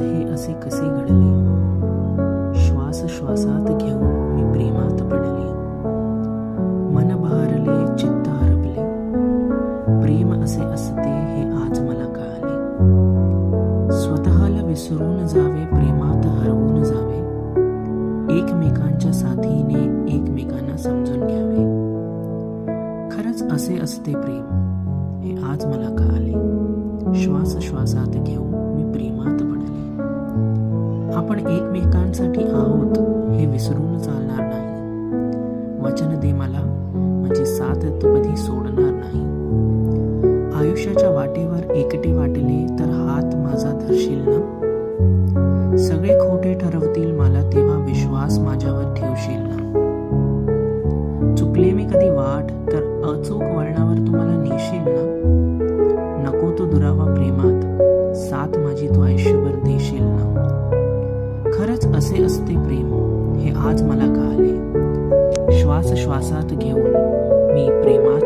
आज हे असे कसे घडले? श्वास श्वासात घेऊन मी प्रेमात पडले. मन बहरले, चित्त हरपले. प्रेम असे असते हे आज मला कळाले. स्वतःला विसरून जावे, प्रेमात हरवून जावे. एकमेकांच्या साथीने एकमेकांना समजून घ्यावे. खरंच असे असते प्रेम हे आज मला कळाले. श्वास श्वासात घेऊन मी प्रेमात पडले. आपण एकमेकांसाठी आहोत हे विसरून चालणार नाही. वचन दे मला, माझी साथ तू कधी सोडणार नाही. आयुष्याच्या वाटेवर एकटे वाटले तर हात माझा धरशील ना? सगळे खोटे ठरवतील मला, तेव्हा विश्वास माझ्यावर ठेवशील ना? चुकले मी कधी वाट तर अचूक वळणावर तू मला नेशील ना? नको तो दुरावा प्रेमात, साथ माझी तू आयुष्यभर देशील ना? खरंच असे असते प्रेम हे आज मला कळाले. श्वास श्वासात घेऊन मी प्रेमात